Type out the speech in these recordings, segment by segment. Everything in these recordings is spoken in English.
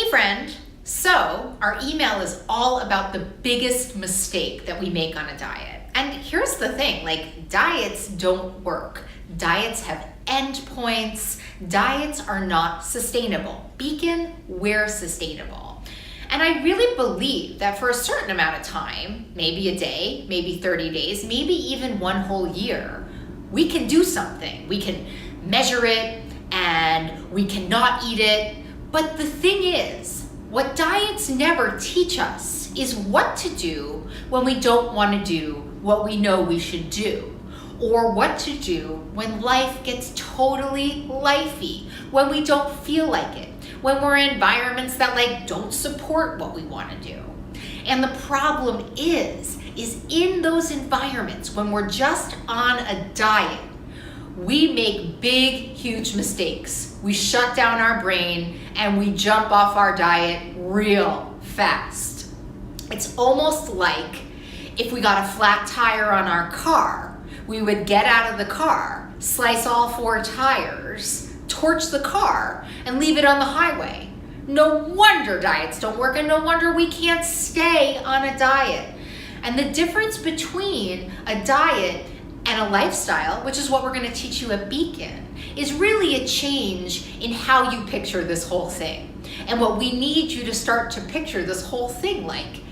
Hey friend, so our email is all about the biggest mistake that we make on a diet. And here's the thing, diets don't work. Diets have endpoints. Diets are not sustainable. Beacon, we're sustainable. And I really believe that for a certain amount of time, maybe a day, maybe 30 days, maybe even one whole year, we can do something. We can measure it and we cannot eat it. But the thing is, what diets never teach us is what to do when we don't want to do what we know we should do, or what to do when life gets totally lifey, when we don't feel like it, when we're in environments that don't support what we want to do. And the problem is in those environments, when we're just on a diet, we make big, huge mistakes. We shut down our brain and we jump off our diet real fast. It's almost like if we got a flat tire on our car, we would get out of the car, slice all 4 tires, torch the car, and leave it on the highway. No wonder diets don't work, and no wonder we can't stay on a diet. And the difference between a diet and a lifestyle, which is what we're going to teach you at Beacon, is really a change in how you picture this whole thing. And what we need you to start to picture this whole thing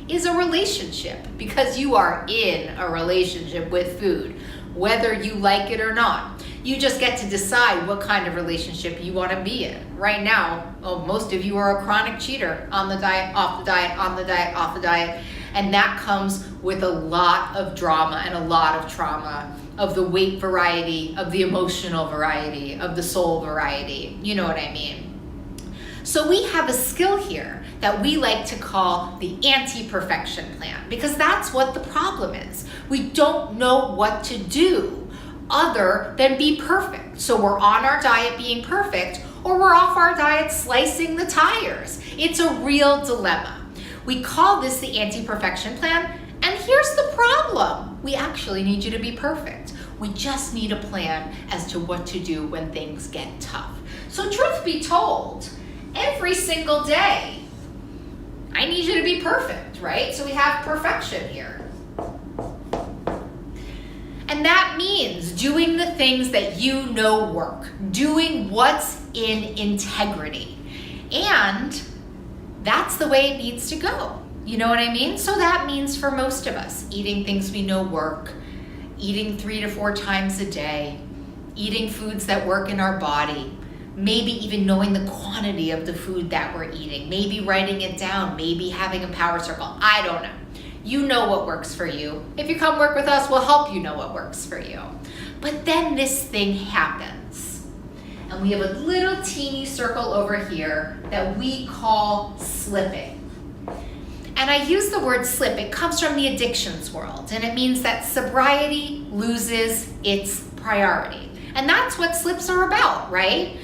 is a relationship, because you are in a relationship with food, whether you like it or not. You just get to decide what kind of relationship you want to be in. Right now, most of you are a chronic cheater, on the diet, off the diet, on the diet, off the diet. And that comes with a lot of drama and a lot of trauma, of the weight variety, of the emotional variety, of the soul variety. You know what I mean? So we have a skill here that we like to call the anti-perfection plan, because that's what the problem is. We don't know what to do other than be perfect. So we're on our diet being perfect, or we're off our diet slicing the tires. It's a real dilemma. We call this the anti-perfection plan, and here's the problem. We actually need you to be perfect. We just need a plan as to what to do when things get tough. So truth be told, every single day, I need you to be perfect, right? So we have perfection here. And that means doing the things that you know work, doing what's in integrity. And that's the way it needs to go. You know what I mean? So that means for most of us, eating things we know work, eating 3 to 4 times a day, eating foods that work in our body, maybe even knowing the quantity of the food that we're eating, maybe writing it down, maybe having a power circle. I don't know. You know what works for you. If you come work with us, we'll help you know what works for you. But then this thing happens. And we have a little teeny circle over here that we call slipping. And I use the word slip. It comes from the addictions world, and it means that sobriety loses its priority. And that's what slips are about, right?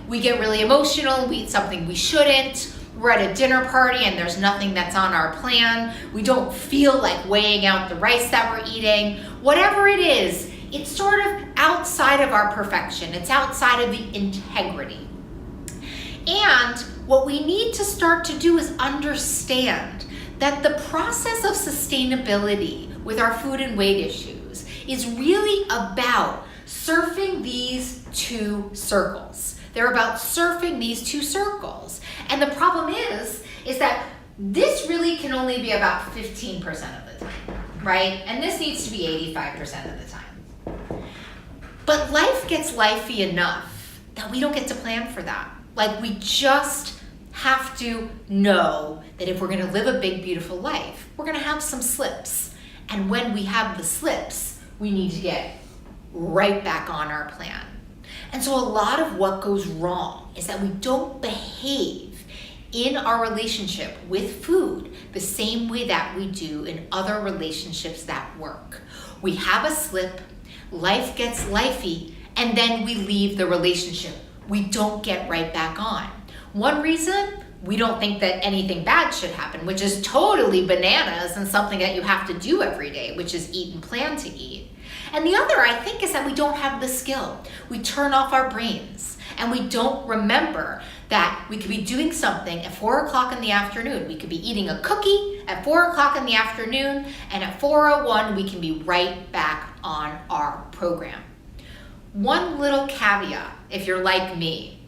We get really emotional, we eat something we shouldn't, we're at a dinner party and there's nothing that's on our plan, we don't feel like weighing out the rice that we're eating. Whatever it is, it's sort of outside of our perfection. It's outside of the integrity. And what we need to start to do is understand that the process of sustainability with our food and weight issues is really about surfing these 2 circles. They're about surfing these 2 circles. And the problem is that this really can only be about 15% of the time, right? And this needs to be 85% of the time. But life gets lifey enough that we don't get to plan for that. We just have to know that if we're gonna live a big, beautiful life, we're gonna have some slips. And when we have the slips, we need to get right back on our plan. And so a lot of what goes wrong is that we don't behave in our relationship with food the same way that we do in other relationships that work. We have a slip, life gets lifey, and then we leave the relationship. We don't get right back on. One reason, we don't think that anything bad should happen, which is totally bananas and something that you have to do every day, which is eat and plan to eat. And the other, I think, is that we don't have the skill. We turn off our brains and we don't remember that we could be doing something at 4 o'clock in the afternoon. We could be eating a cookie at 4 o'clock in the afternoon, and at 4:01 we can be right back on our program. One little caveat, if you're like me,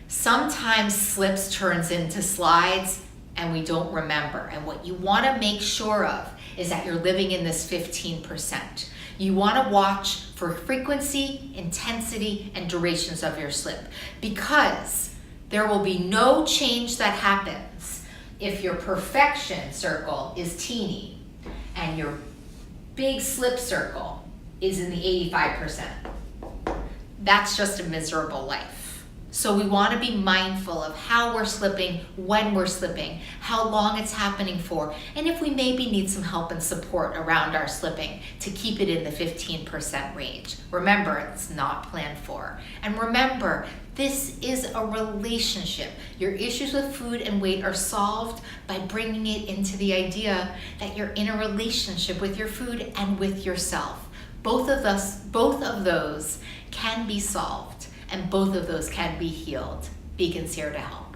sometimes slips turns into slides and we don't remember. And what you want to make sure of is that you're living in this 15%. You want to watch for frequency, intensity, and durations of your slip, because there will be no change that happens if your perfection circle is teeny and your big slip circle is in the 85%. That's just a miserable life. So we want to be mindful of how we're slipping, when we're slipping, how long it's happening for, and if we maybe need some help and support around our slipping to keep it in the 15% range. Remember, it's not planned for. And remember, this is a relationship. Your issues with food and weight are solved by bringing it into the idea that you're in a relationship with your food and with yourself. Both of those can be solved, and both of those can be healed. Beacon's here to help.